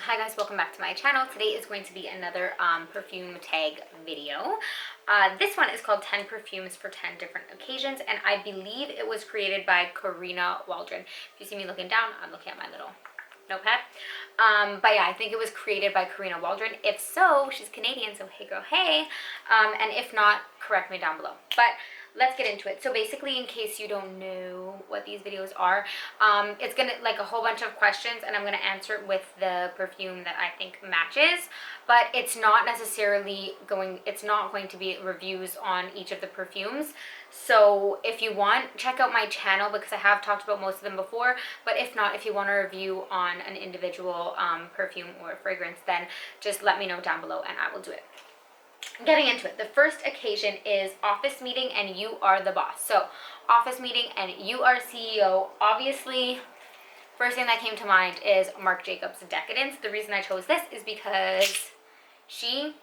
Hi guys, welcome back to my channel. Today is going to be another perfume tag video. This one is called 10 perfumes for 10 different occasions, and I believe it was created by Karina Waldron. If you see me looking down, I'm looking at my little notepad. But yeah, I think it was created by Karina Waldron. If so, she's Canadian, so hey girl, hey. And if not, correct me down below. But let's get into it. So basically, in case you don't know what these videos are, it's gonna like a whole bunch of questions, and I'm gonna answer it with the perfume that I think matches. But it's not necessarily it's not going to be reviews on each of the perfumes. So if you want, check out my channel because I have talked about most of them before. But if not, if you want a review on an individual perfume or fragrance, then just let me know down below and I will do it. Getting into it, the first occasion is office meeting and you are the boss. So office meeting and you are CEO. Obviously, first thing that came to mind is Marc Jacobs Decadence. The reason I chose this is because she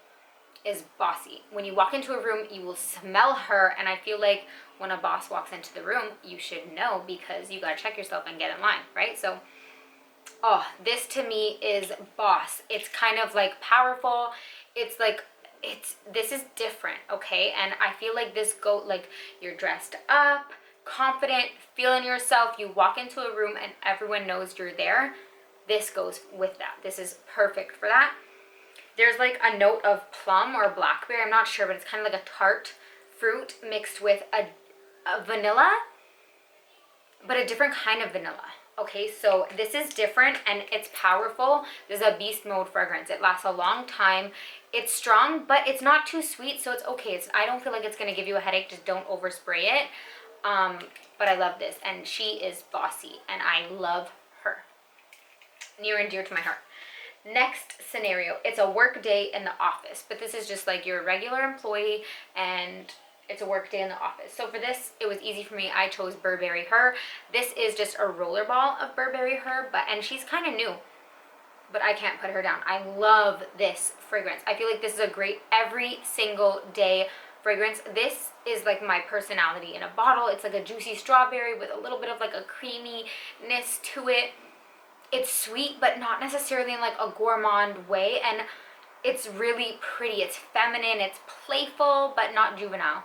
is bossy. When you walk into a room, you will smell her, and I feel like when a boss walks into the room, you should know because you gotta check yourself and get in line, right? So this to me is boss. It's kind of like powerful. It's like this is different, okay? And I feel like like you're dressed up, confident, feeling yourself. You walk into a room and everyone knows you're there. This goes with that. This is perfect for that. There's like a note of plum or blackberry, I'm not sure, but it's kind of like a tart fruit mixed with a vanilla, but a different kind of vanilla. Okay, so this is different and it's powerful. This is a beast mode fragrance. It lasts a long time. It's strong, but it's not too sweet, so it's okay. I don't feel like it's gonna give you a headache. Just don't overspray it. But I love this, and she is bossy, and I love her. Near and dear to my heart. Next scenario, it's a work day in the office, but this is just like you're a regular employee and it's a work day in the office. So for this, it was easy for me. I chose Burberry Her. This is just a roller ball of Burberry Her, and she's kind of new, but I can't put her down. I love this fragrance. I feel like this is a great every single day fragrance. This is like my personality in a bottle. It's like a juicy strawberry with a little bit of like a creaminess to it. It's sweet, but not necessarily in like a gourmand way, and it's really pretty. It's feminine, it's playful, but not juvenile.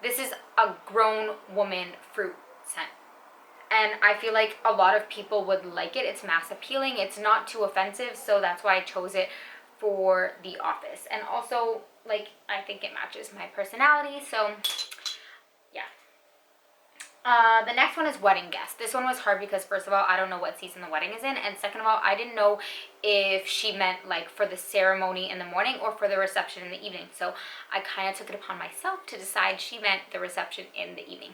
This is a grown woman fruit scent, and I feel like a lot of people would like it. It's mass appealing, it's not too offensive, so that's why I chose it for the office. And also, like, I think it matches my personality, so yeah. The next one is wedding guest. This one was hard because first of all, I don't know what season the wedding is in, and second of all, I didn't know if she meant like for the ceremony in the morning or for the reception in the evening. So I kind of took it upon myself to decide she meant the reception in the evening.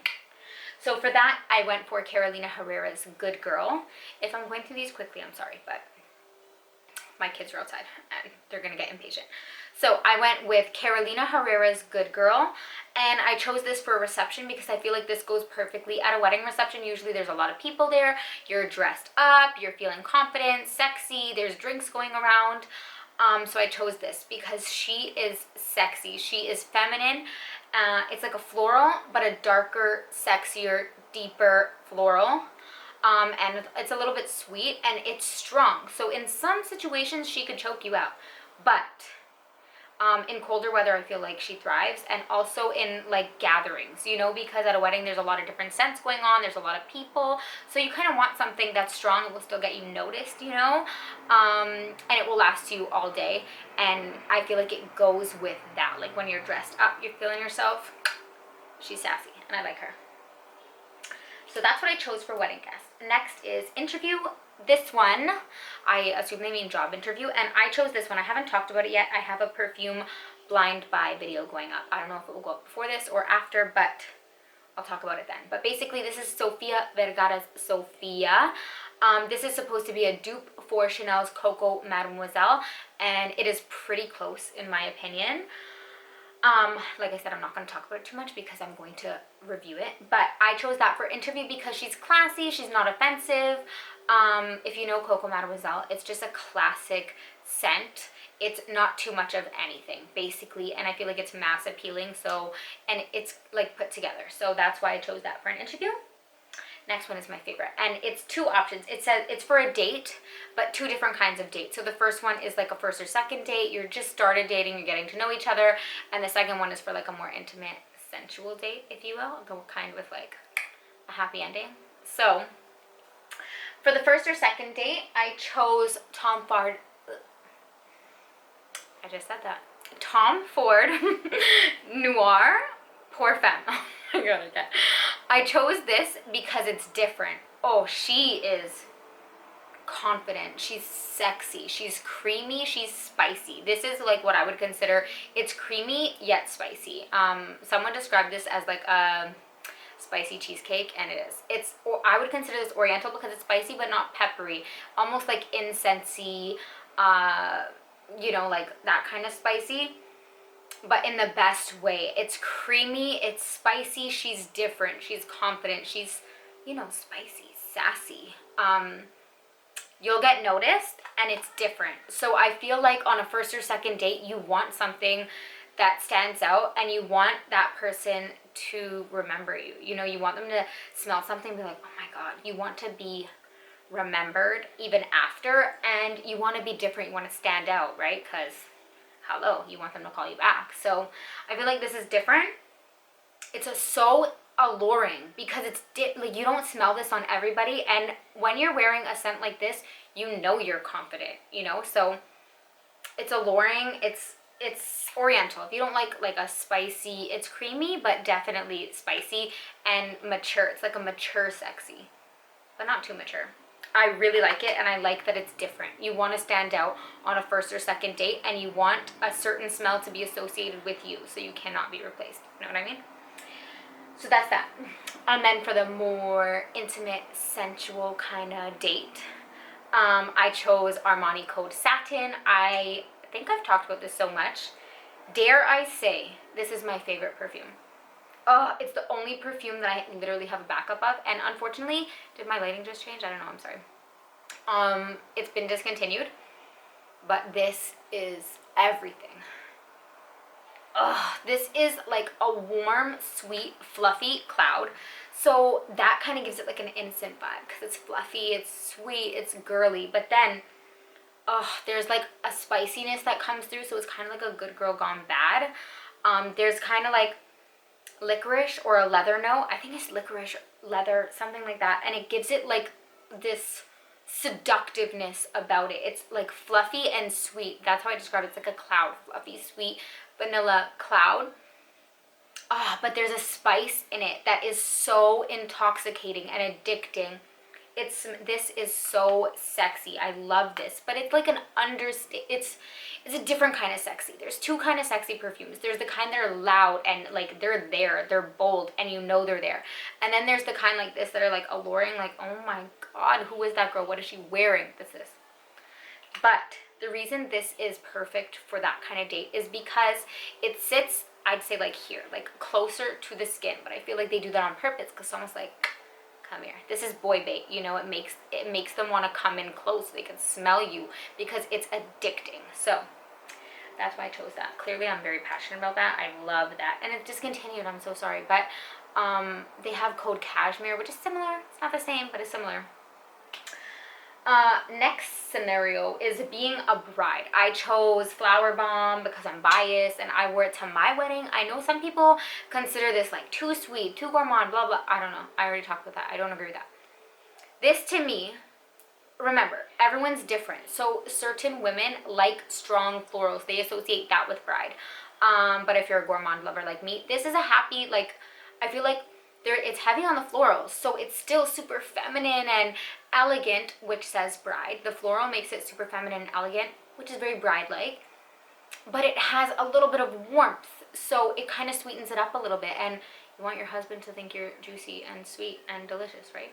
So for that, I went for Carolina Herrera's Good Girl. If I'm going through these quickly, I'm sorry, but my kids are outside and they're gonna get impatient. So I went with Carolina Herrera's Good Girl, and I chose this for a reception because I feel like this goes perfectly at a wedding reception. Usually there's a lot of people there, you're dressed up, you're feeling confident, sexy, there's drinks going around. So I chose this because she is sexy, she is feminine. It's like a floral, but a darker, sexier, deeper floral. And it's a little bit sweet and it's strong. So in some situations she could choke you out, but in colder weather I feel like she thrives, and also in like gatherings, you know, because at a wedding there's a lot of different scents going on, there's a lot of people, so you kind of want something that's strong and will still get you noticed, you know, and it will last you all day, and I feel like it goes with that. Like when you're dressed up, you're feeling yourself, she's sassy and I like her. So that's what I chose for wedding guests. Next is interview. This one, I assume they mean job interview, and I chose this one. I haven't talked about it yet. I have a perfume blind buy video going up. I don't know if it will go up before this or after, but I'll talk about it then. But basically, this is Sofia Vergara's Sophia. This is supposed to be a dupe for Chanel's Coco Mademoiselle, and it is pretty close in my opinion. Like I said, I'm not going to talk about it too much because I'm going to review it, but I chose that for interview because she's classy, she's not offensive. If you know Coco Mademoiselle, it's just a classic scent. It's not too much of anything basically, and I feel like it's mass appealing, so, and it's like put together, so that's why I chose that for an interview. Next one is my favorite, and it's two options. It says it's for a date, but two different kinds of dates. So the first one is like a first or second date. You're just started dating, you're getting to know each other, and the second one is for like a more intimate, sensual date, if you will, the kind with like a happy ending. So for the first or second date, I chose Tom Ford. I just said that. Tom Ford Noir Pour Femme. Oh my god, okay. I chose this because it's different. Oh, she is confident. She's sexy. She's creamy. She's spicy. This is like what I would consider, it's creamy yet spicy. Someone described this as like a spicy cheesecake, and it is. I would consider this oriental because it's spicy but not peppery. Almost like incensey, you know, like that kind of spicy, but in the best way. It's creamy, it's spicy, she's different, she's confident, she's, you know, spicy, sassy. You'll get noticed, and it's different. So I feel like on a first or second date, you want something that stands out, and you want that person to remember you. You know, you want them to smell something and be like, oh my god. You want to be remembered even after, and you want to be different. You want to stand out, right? Because hello, you want them to call you back. So I feel like this is different. It's so alluring because it's like you don't smell this on everybody, and when you're wearing a scent like this, you know you're confident, you know. So it's alluring. It's oriental. If you don't like a spicy, it's creamy but definitely spicy and mature. It's like a mature sexy, but not too mature. I really like it, and I like that it's different. You want to stand out on a first or second date, and you want a certain smell to be associated with you, so you cannot be replaced. You know what I mean? So that's that. And then for the more intimate, sensual kind of date, I chose Armani Code Satin. I think I've talked about this so much. Dare I say, this is my favorite perfume. Oh, it's the only perfume that I literally have a backup of, and unfortunately, did my lighting just change? I don't know, I'm sorry. It's been discontinued, but this is everything. Oh, this is like a warm, sweet, fluffy cloud. So that kind of gives it like an innocent vibe because it's fluffy, it's sweet, it's girly, but then there's like a spiciness that comes through, so it's kind of like a good girl gone bad. There's kind of like licorice or a leather note. I think it's licorice, leather, something like that, and it gives it like this seductiveness about it. It's like fluffy and sweet. That's how I describe it. It's like a cloud, fluffy, sweet, vanilla cloud. But there's a spice in it that is so intoxicating and addicting. This is so sexy. I love this, but it's like an it's a different kind of sexy. There's two kind of sexy perfumes. There's the kind that are loud and like they're bold and you know they're there. And then there's the kind like this that are like alluring, like, oh my god, who is that girl? What is she wearing? But the reason this is perfect for that kind of date is because it sits, I'd say like here, like closer to the skin, but I feel like they do that on purpose because it's almost like, come here. This is boy bait, you know. It makes them want to come in close so they can smell you because it's addicting. So that's why I chose that. Clearly I'm very passionate about that. I love that, and it discontinued. I'm so sorry, but they have code Cashmere, which is similar. It's not the same, but it's similar. Next scenario is being a bride. I chose Flower Bomb because I'm biased and I wore it to my wedding. I know some people consider this like too sweet, too gourmand, blah blah. I don't know. I already talked about that. I don't agree with that. This to me, remember, everyone's different. So certain women like strong florals. They associate that with bride. But if you're a gourmand lover like me, this is a happy, like, I feel like it's heavy on the florals, so it's still super feminine and elegant, which says bride. The floral makes it super feminine and elegant, which is very bride-like, but it has a little bit of warmth, so it kind of sweetens it up a little bit, and you want your husband to think you're juicy and sweet and delicious, right?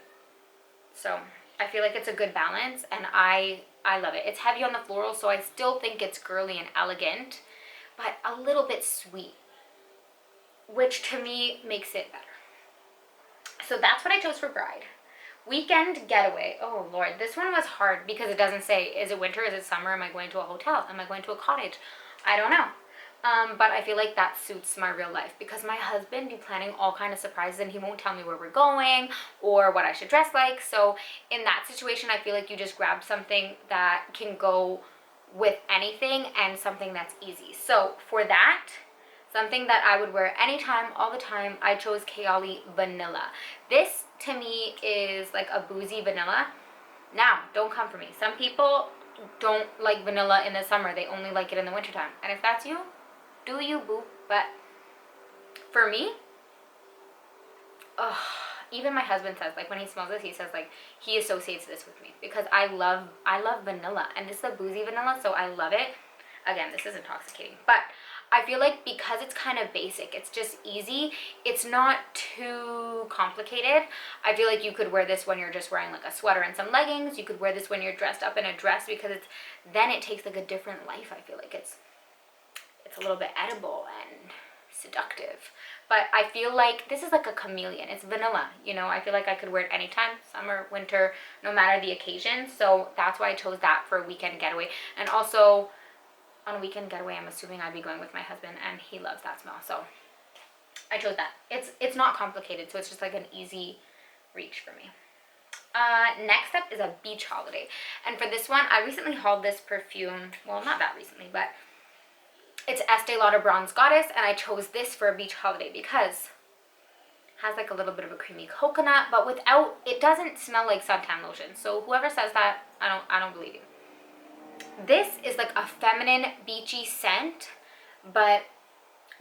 So I feel like it's a good balance, and I love it. It's heavy on the floral, so I still think it's girly and elegant, but a little bit sweet, which to me makes it better. So that's what I chose for bride. Weekend getaway. Oh Lord, this one was hard because it doesn't say, is it winter, is it summer, am I going to a hotel, am I going to a cottage? I don't know. But I feel like that suits my real life because my husband be planning all kind of surprises and he won't tell me where we're going or what I should dress like. So in that situation, I feel like you just grab something that can go with anything and something that's easy. So for that, something that I would wear anytime, all the time, I chose Kayalli Vanilla. This to me is like a boozy vanilla. Now, don't come for me. Some people don't like vanilla in the summer. They only like it in the wintertime. And if that's you, do you, boo. But for me, even my husband says, like, when he smells this, he says, like, he associates this with me because I love vanilla, and this is a boozy vanilla, so I love it. Again, this is intoxicating, but I feel like because it's kind of basic, it's just easy, it's not too complicated. I feel like you could wear this when you're just wearing like a sweater and some leggings. You could wear this when you're dressed up in a dress because then it takes like a different life. I feel like it's a little bit edible and seductive. But I feel like this is like a chameleon. It's vanilla, you know. I feel like I could wear it anytime, summer, winter, no matter the occasion. So that's why I chose that for a weekend getaway. And also on a weekend getaway, I'm assuming I'd be going with my husband, and he loves that smell. So I chose that. It's not complicated, so it's just like an easy reach for me. Next up is a beach holiday. And for this one, I recently hauled this perfume. Well, not that recently, but it's Estee Lauder Bronze Goddess, and I chose this for a beach holiday because it has like a little bit of a creamy coconut, but without, it doesn't smell like suntan lotion. So whoever says that, I don't believe you. This is like a feminine beachy scent, but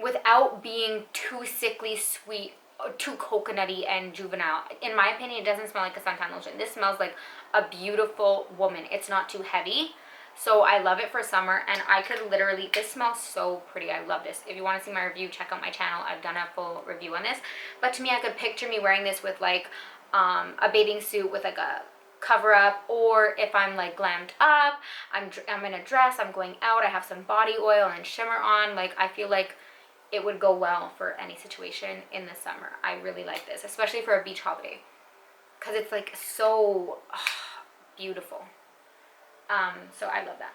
without being too sickly sweet or too coconutty and juvenile. In my opinion, it doesn't smell like a suntan lotion. This smells like a beautiful woman. It's not too heavy. So I love it for summer, and I could literally, this smells so pretty. I love this. If you want to see my review, check out my channel. I've done a full review on this. But to me, I could picture me wearing this with like a bathing suit with like a cover up, or if I'm like glammed up, I'm in a dress, I'm going out, I have some body oil and shimmer on. Like, I feel like it would go well for any situation in the summer. I really like this, especially for a beach holiday, because it's like so beautiful. So I love that.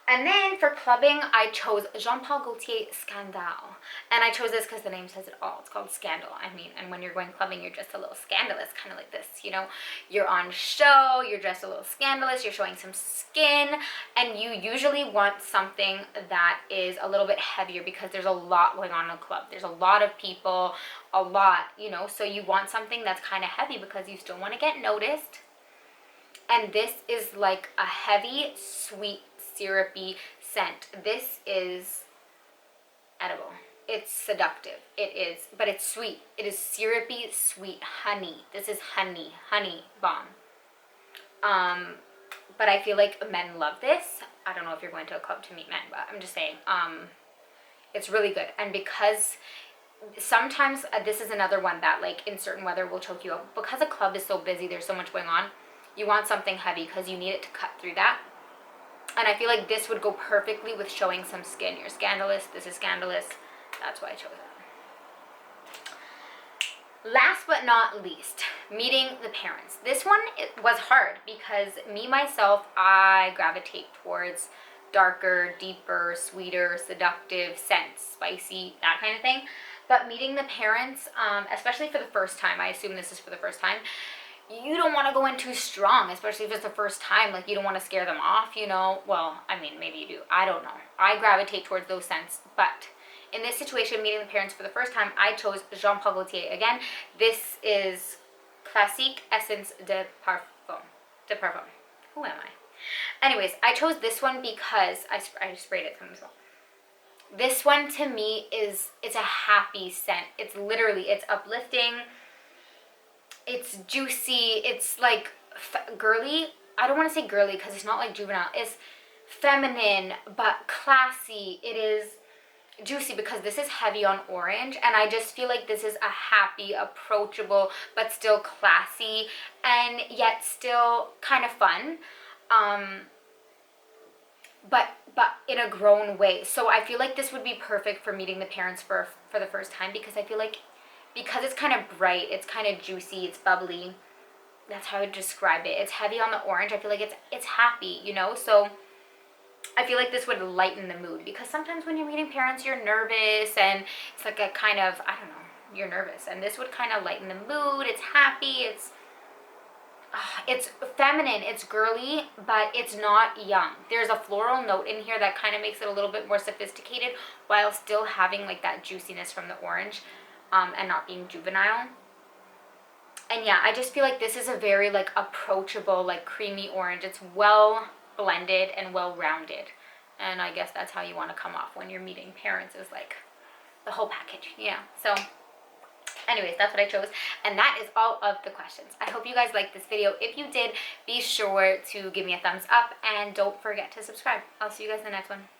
And then for clubbing, I chose Jean Paul Gaultier Scandale. And I chose this because the name says it all. It's called Scandal. I mean, and when you're going clubbing, you're just a little scandalous, kind of like this, you know. You're on show, you're dressed a little scandalous, you're showing some skin, and you usually want something that is a little bit heavier because there's a lot going on in a club. There's a lot of people, a lot, you know, so you want something that's kind of heavy because you still want to get noticed. And this is like a heavy, sweet, syrupy scent. This is edible. It's seductive. It is, but it's sweet. It is syrupy, sweet honey. This is honey bomb. But I feel like men love this. I don't know if you're going to a club to meet men, but I'm just saying, it's really good. And because sometimes this is another one that like in certain weather will choke you up. Because a club is so busy, there's so much going on, you want something heavy because you need it to cut through that. And I feel like this would go perfectly with showing some skin. You're scandalous, this is scandalous. That's why I chose it. Last but not least, meeting the parents. This one, it was hard because me, myself, I gravitate towards darker, deeper, sweeter, seductive scents, spicy, that kind of thing. But meeting the parents, especially for the first time, I assume this is for the first time, you don't want to go in too strong, especially if it's the first time. Like, you don't want to scare them off, you know. Well, I mean, maybe you do. I don't know. I gravitate towards those scents. But in this situation, meeting the parents for the first time, I chose Jean Paul Gaultier. Again, this is Classique Essence de Parfum. Who am I? Anyways, I chose this one because I sprayed it from myself. This one to me it's a happy scent. It's literally, it's uplifting. It's juicy. It's like girly. I don't want to say girly because it's not like juvenile. It's feminine but classy. It is juicy because this is heavy on orange, and I just feel like this is a happy, approachable, but still classy, and yet still kind of fun. But in a grown way. So I feel like this would be perfect for meeting the parents for the first time, because I feel like because it's kind of bright, it's kind of juicy, it's bubbly. That's how I would describe it. It's heavy on the orange. I feel like it's happy, you know? So I feel like this would lighten the mood, because sometimes when you're meeting parents, you're nervous and it's like a kind of, I don't know, you're nervous. And this would kind of lighten the mood. It's happy. It's feminine, it's girly, but it's not young. There's a floral note in here that kind of makes it a little bit more sophisticated while still having like that juiciness from the orange, and not being juvenile. And yeah, I just feel like this is a very like approachable, like creamy orange. It's well blended and well rounded. And I guess that's how you want to come off when you're meeting parents, is like the whole package. Yeah. So anyways, that's what I chose. And that is all of the questions. I hope you guys liked this video. If you did, be sure to give me a thumbs up and don't forget to subscribe. I'll see you guys in the next one.